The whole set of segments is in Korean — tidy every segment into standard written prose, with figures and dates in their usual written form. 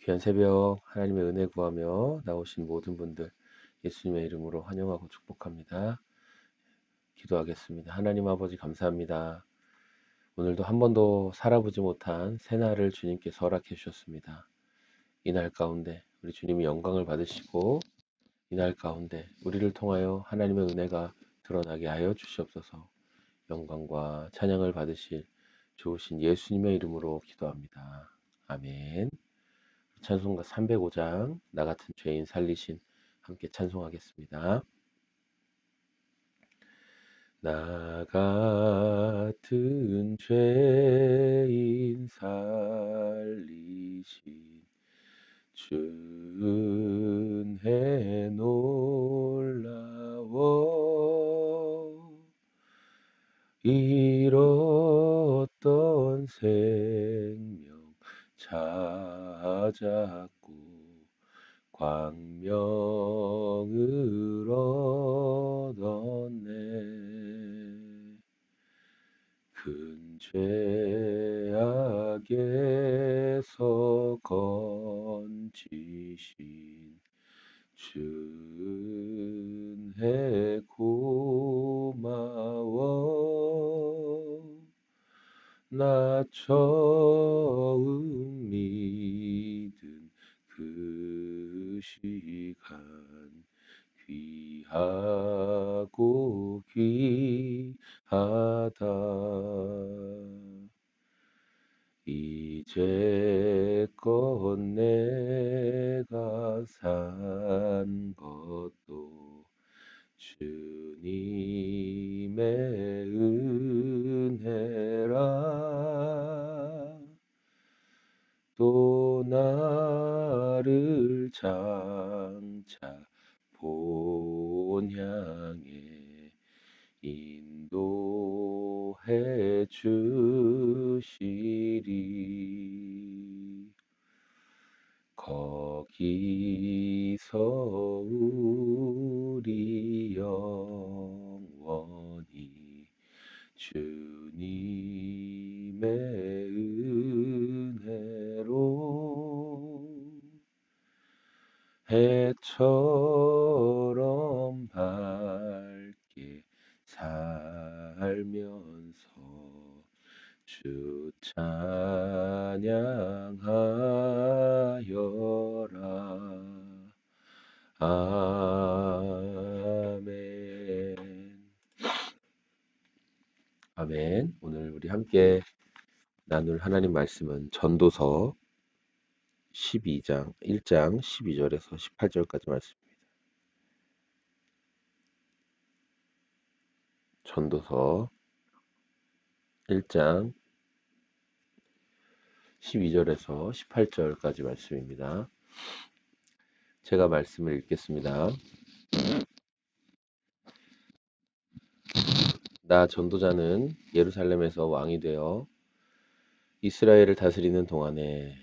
귀한 새벽 하나님의 은혜 구하며 나오신 모든 분들 예수님의 이름으로 환영하고 축복합니다. 기도하겠습니다. 하나님 아버지 감사합니다. 오늘도 한 번도 살아보지 못한 새날을 주님께서 허락해 주셨습니다. 이날 가운데 우리 주님이 영광을 받으시고 이날 가운데 우리를 통하여 하나님의 은혜가 드러나게 하여 주시옵소서. 영광과 찬양을 받으실 좋으신 예수님의 이름으로 기도합니다. 아멘. 찬송가 305장 나 같은 죄인 살리신 함께 찬송하겠습니다. 나 같은 죄인 살리신 주은혜 놀라워 잃었던 생명 찾았고 광명을 얻었네. 큰 죄악에서 건지신 주은혜 고마워. 나 처음 믿은 그 시간 귀하고 귀하다. 이제껏 내가 산 것도 주님의 은혜라. 또 나를 장차 본향에 인도해 주시리. 거기서 우리 영원히 주님의 은혜로 해처럼 밝게 살면서 주 찬양하여라. 아멘. 아멘. 오늘 우리 함께 나눌 하나님 말씀은 전도서 1장 12절에서 18절까지 말씀입니다. 전도서 1장 12절에서 18절까지 말씀입니다. 제가 말씀을 읽겠습니다. 나 전도자는 예루살렘에서 왕이 되어 이스라엘을 다스리는 동안에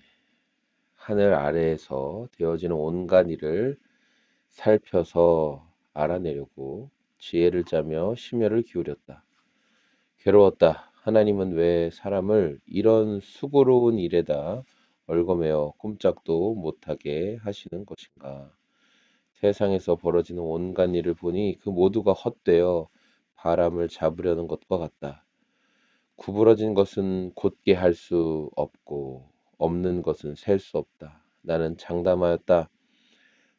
하늘 아래에서 되어지는 온갖 일을 살펴서 알아내려고 지혜를 짜며 심혈을 기울였다. 괴로웠다. 하나님은 왜 사람을 이런 수고로운 일에다 얽어매어 꼼짝도 못하게 하시는 것인가? 세상에서 벌어지는 온갖 일을 보니 그 모두가 헛되어 바람을 잡으려는 것과 같다. 구부러진 것은 곧게 할 수 없고 없는 것은 셀 수 없다. 나는 장담하였다.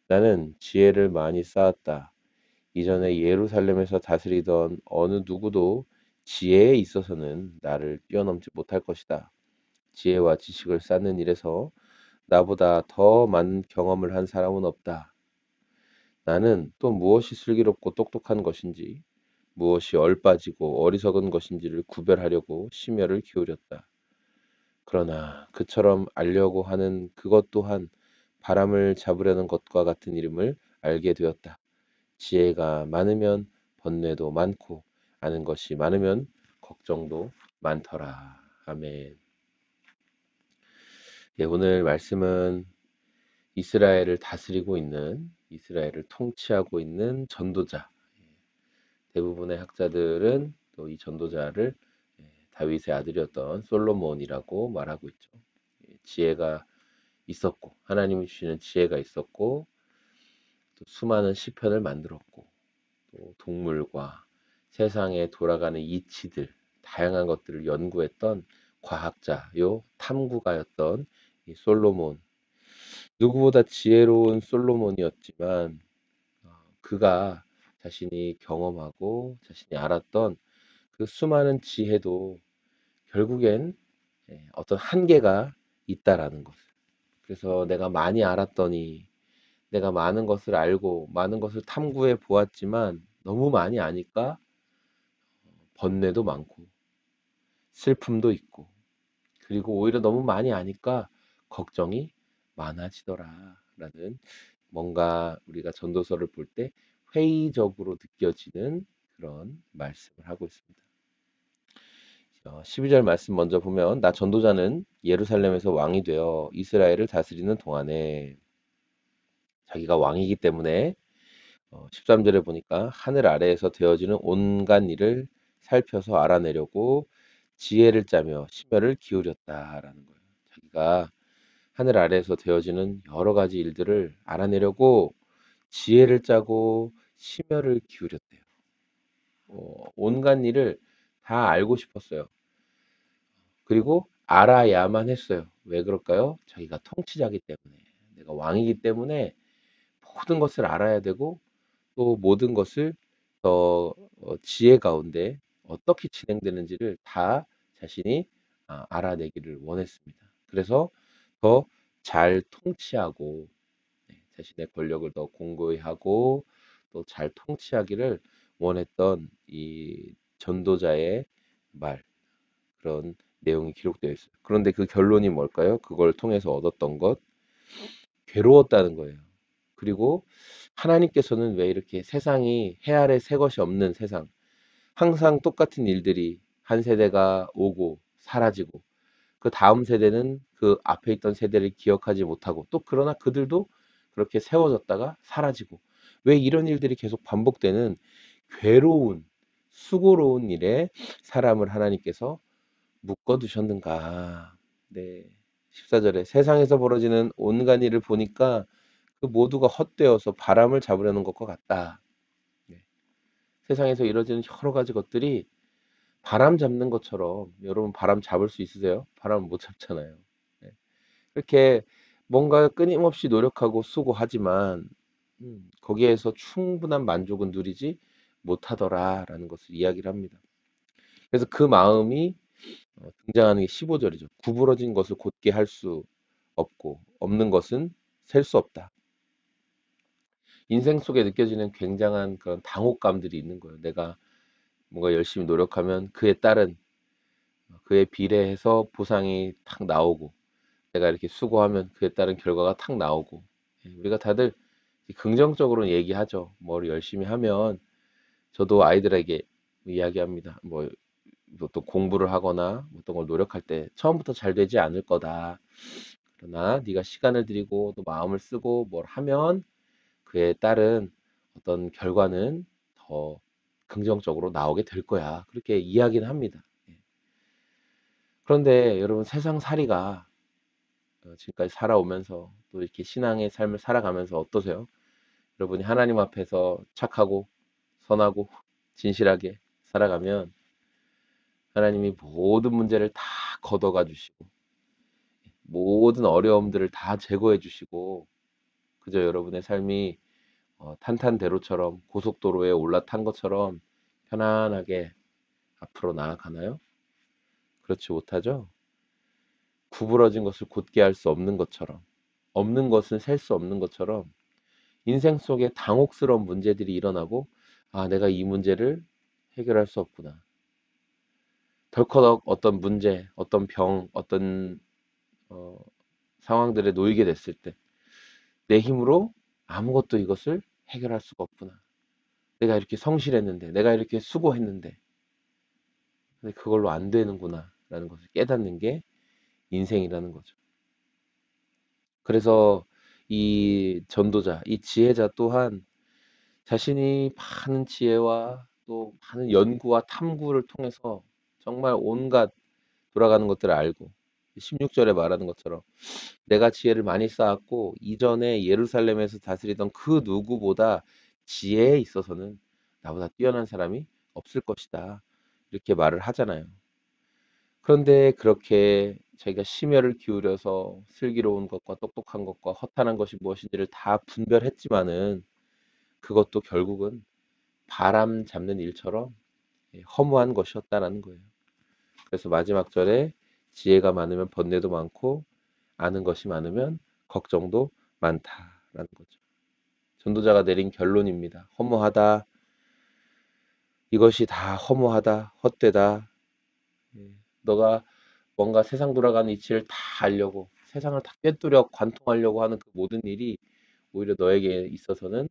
나는 지혜를 많이 쌓았다. 이전에 예루살렘에서 다스리던 어느 누구도 지혜에 있어서는 나를 뛰어넘지 못할 것이다. 지혜와 지식을 쌓는 일에서 나보다 더 많은 경험을 한 사람은 없다. 나는 또 무엇이 슬기롭고 똑똑한 것인지, 무엇이 얼빠지고 어리석은 것인지를 구별하려고 심혈을 기울였다. 그러나 그처럼 알려고 하는 그것 또한 바람을 잡으려는 것과 같은 이름을 알게 되었다. 지혜가 많으면 번뇌도 많고 아는 것이 많으면 걱정도 많더라. 아멘. 예, 오늘 말씀은 이스라엘을 다스리고 있는, 이스라엘을 통치하고 있는 전도자. 대부분의 학자들은 또 이 전도자를 다윗의 아들이었던 솔로몬이라고 말하고 있죠. 지혜가 있었고 하나님이 주시는 지혜가 있었고 또 수많은 시편을 만들었고 또 동물과 세상에 돌아가는 이치들 다양한 것들을 연구했던 과학자요 탐구가였던 이 솔로몬 누구보다 지혜로운 솔로몬이었지만 그가 자신이 경험하고 자신이 알았던 그 수많은 지혜도 결국엔 어떤 한계가 있다라는 것. 그래서 내가 많이 알았더니 내가 많은 것을 알고 많은 것을 탐구해 보았지만 너무 많이 아니까 번뇌도 많고 슬픔도 있고 그리고 오히려 너무 많이 아니까 걱정이 많아지더라라는 뭔가 우리가 전도서를 볼 때 회의적으로 느껴지는 그런 말씀을 하고 있습니다. 12절 말씀 먼저 보면 나 전도자는 예루살렘에서 왕이 되어 이스라엘을 다스리는 동안에 자기가 왕이기 때문에 13절에 보니까 하늘 아래에서 되어지는 온갖 일을 살펴서 알아내려고 지혜를 짜며 심혈을 기울였다라는 거예요. 자기가 하늘 아래에서 되어지는 여러 가지 일들을 알아내려고 지혜를 짜고 심혈을 기울였대요. 온갖 일을 다 알고 싶었어요. 그리고 알아야만 했어요. 왜 그럴까요? 자기가 통치자기 때문에, 내가 왕이기 때문에 모든 것을 알아야 되고 또 모든 것을 지혜 가운데 어떻게 진행되는지를 다 자신이 알아내기를 원했습니다. 그래서 더 잘 통치하고 자신의 권력을 더 공고히 하고 또 잘 통치하기를 원했던 이 전도자의 말 그런 내용이 기록되어 있어요. 그런데 그 결론이 뭘까요? 그걸 통해서 얻었던 것 괴로웠다는 거예요. 그리고 하나님께서는 왜 이렇게 세상이 해 아래 새 것이 없는 세상 항상 똑같은 일들이 한 세대가 오고 사라지고 그 다음 세대는 그 앞에 있던 세대를 기억하지 못하고 또 그러나 그들도 그렇게 세워졌다가 사라지고 왜 이런 일들이 계속 반복되는 괴로운 수고로운 일에 사람을 하나님께서 묶어 두셨는가. 네. 14절에 세상에서 벌어지는 온갖 일을 보니까 그 모두가 헛되어서 바람을 잡으려는 것과 같다. 네. 세상에서 이루어지는 여러 가지 것들이 바람 잡는 것처럼 여러분 바람 잡을 수 있으세요? 바람을 못 잡잖아요. 네. 이렇게 뭔가 끊임없이 노력하고 수고하지만 거기에서 충분한 만족은 누리지 못하더라라는 것을 이야기를 합니다. 그래서 그 마음이 등장하는 게 15절이죠. 구부러진 것을 곧게 할 수 없고 없는 것은 셀 수 없다. 인생 속에 느껴지는 굉장한 그런 당혹감들이 있는 거예요. 내가 뭔가 열심히 노력하면 그에 따른 그에 비례해서 보상이 탁 나오고 내가 이렇게 수고하면 그에 따른 결과가 탁 나오고 우리가 다들 긍정적으로 얘기하죠. 뭘 열심히 하면 저도 아이들에게 이야기합니다. 뭐 또 공부를 하거나 어떤 걸 노력할 때 처음부터 잘 되지 않을 거다. 그러나 네가 시간을 들이고 또 마음을 쓰고 뭘 하면 그에 따른 어떤 결과는 더 긍정적으로 나오게 될 거야. 그렇게 이야기는 합니다. 예. 그런데 여러분 세상살이가 지금까지 살아오면서 또 이렇게 신앙의 삶을 살아가면서 어떠세요? 여러분이 하나님 앞에서 착하고 선하고 진실하게 살아가면 하나님이 모든 문제를 다 걷어가 주시고 모든 어려움들을 다 제거해 주시고 그저 여러분의 삶이 탄탄대로처럼 고속도로에 올라탄 것처럼 편안하게 앞으로 나아가나요? 그렇지 못하죠? 구부러진 것을 곧게 할 수 없는 것처럼 없는 것은 셀 수 없는 것처럼 인생 속에 당혹스러운 문제들이 일어나고 내가 이 문제를 해결할 수 없구나. 덜커덕 어떤 문제, 어떤 병, 어떤 어, 상황들에 놓이게 됐을 때 내 힘으로 아무것도 이것을 해결할 수가 없구나. 내가 이렇게 성실했는데, 내가 이렇게 수고했는데, 근데 그걸로 안 되는구나. 라는 것을 깨닫는 게 인생이라는 거죠. 그래서 이 전도자, 이 지혜자 또한 자신이 많은 지혜와 또 많은 연구와 탐구를 통해서 정말 온갖 돌아가는 것들을 알고 16절에 말하는 것처럼 내가 지혜를 많이 쌓았고 이전에 예루살렘에서 다스리던 그 누구보다 지혜에 있어서는 나보다 뛰어난 사람이 없을 것이다. 이렇게 말을 하잖아요. 그런데 그렇게 자기가 심혈을 기울여서 슬기로운 것과 똑똑한 것과 허탄한 것이 무엇인지를 다 분별했지만은 그것도 결국은 바람 잡는 일처럼 허무한 것이었다라는 거예요. 그래서 마지막 절에 지혜가 많으면 번뇌도 많고 아는 것이 많으면 걱정도 많다라는 거죠. 전도자가 내린 결론입니다. 허무하다. 이것이 다 허무하다. 헛되다. 너가 뭔가 세상 돌아가는 이치를 다 알려고 세상을 다 꿰뚫려 관통하려고 하는 그 모든 일이 오히려 너에게 있어서는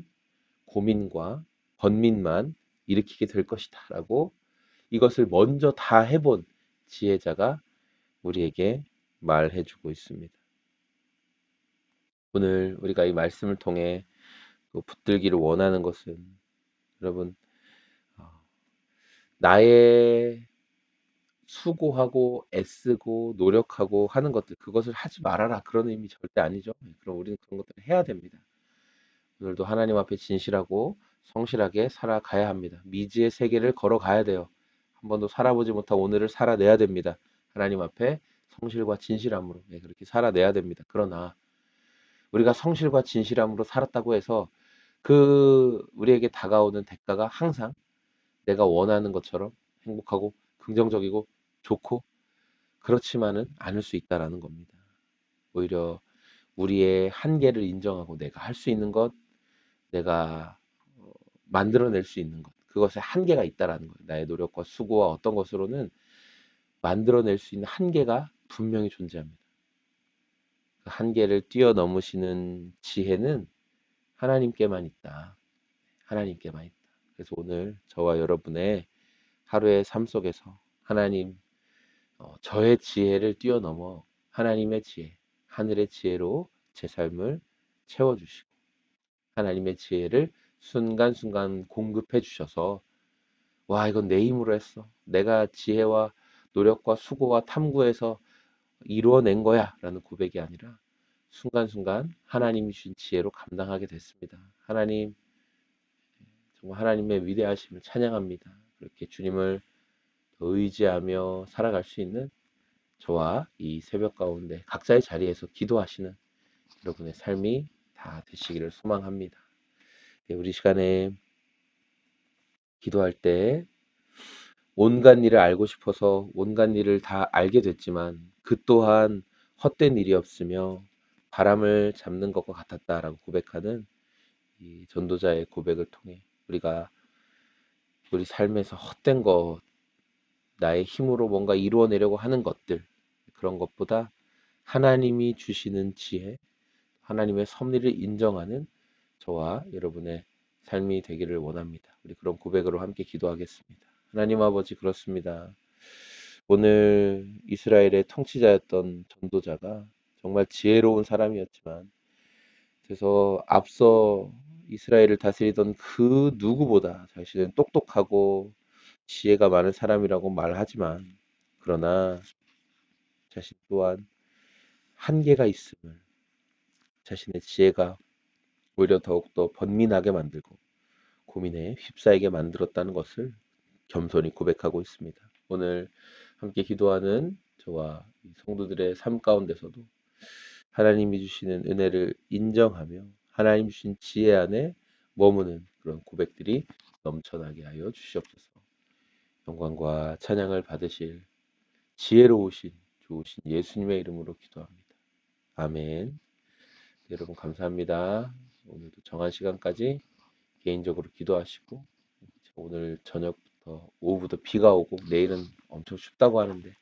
고민과 번민만 일으키게 될 것이다 라고 이것을 먼저 다 해본 지혜자가 우리에게 말해주고 있습니다. 오늘 우리가 이 말씀을 통해 붙들기를 원하는 것은 여러분 어, 나의 수고하고 애쓰고 노력하고 하는 것들 그것을 하지 말아라 그런 의미 절대 아니죠. 그럼 우리는 그런 것들을 해야 됩니다. 오늘도 하나님 앞에 진실하고 성실하게 살아가야 합니다. 미지의 세계를 걸어가야 돼요. 한 번도 살아보지 못한 오늘을 살아내야 됩니다. 하나님 앞에 성실과 진실함으로 그렇게 살아내야 됩니다. 그러나 우리가 성실과 진실함으로 살았다고 해서 그 우리에게 다가오는 대가가 항상 내가 원하는 것처럼 행복하고 긍정적이고 좋고 그렇지만은 않을 수 있다라는 겁니다. 오히려 우리의 한계를 인정하고 내가 할 수 있는 것, 내가 만들어낼 수 있는 것, 그것에 한계가 있다라는 거예요. 나의 노력과 수고와 어떤 것으로는 만들어낼 수 있는 한계가 분명히 존재합니다. 그 한계를 뛰어넘으시는 지혜는 하나님께만 있다. 하나님께만 있다. 그래서 오늘 저와 여러분의 하루의 삶 속에서 하나님 저의 지혜를 뛰어넘어 하나님의 지혜, 하늘의 지혜로 제 삶을 채워주시고 하나님의 지혜를 순간순간 공급해 주셔서 와 이건 내 힘으로 했어. 내가 지혜와 노력과 수고와 탐구해서 이루어낸 거야 라는 고백이 아니라 순간순간 하나님이 주신 지혜로 감당하게 됐습니다. 하나님 정말 하나님의 위대하심을 찬양합니다. 그렇게 주님을 의지하며 살아갈 수 있는 저와 이 새벽 가운데 각자의 자리에서 기도하시는 여러분의 삶이 다 되시기를 소망합니다. 우리 시간에 기도할 때 온갖 일을 알고 싶어서 온갖 일을 다 알게 됐지만 그 또한 헛된 일이었으며 바람을 잡는 것과 같았다라고 고백하는 이 전도자의 고백을 통해 우리가 우리 삶에서 헛된 것, 나의 힘으로 뭔가 이루어내려고 하는 것들 그런 것보다 하나님이 주시는 지혜, 하나님의 섭리를 인정하는 저와 여러분의 삶이 되기를 원합니다. 우리 그런 고백으로 함께 기도하겠습니다. 하나님 아버지 그렇습니다. 오늘 이스라엘의 통치자였던 전도자가 정말 지혜로운 사람이었지만 그래서 앞서 이스라엘을 다스리던 그 누구보다 자신은 똑똑하고 지혜가 많은 사람이라고 말하지만 그러나 자신 또한 한계가 있음을 자신의 지혜가 오히려 더욱더 번민하게 만들고 고민에 휩싸이게 만들었다는 것을 겸손히 고백하고 있습니다. 오늘 함께 기도하는 저와 성도들의 삶 가운데서도 하나님이 주시는 은혜를 인정하며 하나님 주신 지혜 안에 머무는 그런 고백들이 넘쳐나게 하여 주시옵소서. 영광과 찬양을 받으실 지혜로우신 좋으신 예수님의 이름으로 기도합니다. 아멘. 여러분 감사합니다. 오늘도 정한 시간까지 개인적으로 기도하시고 오늘 저녁부터 오후부터 비가 오고 내일은 엄청 춥다고 하는데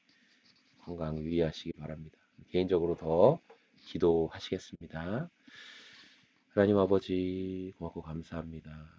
건강 유의하시기 바랍니다. 개인적으로 더 기도하시겠습니다. 하나님 아버지 고맙고 감사합니다.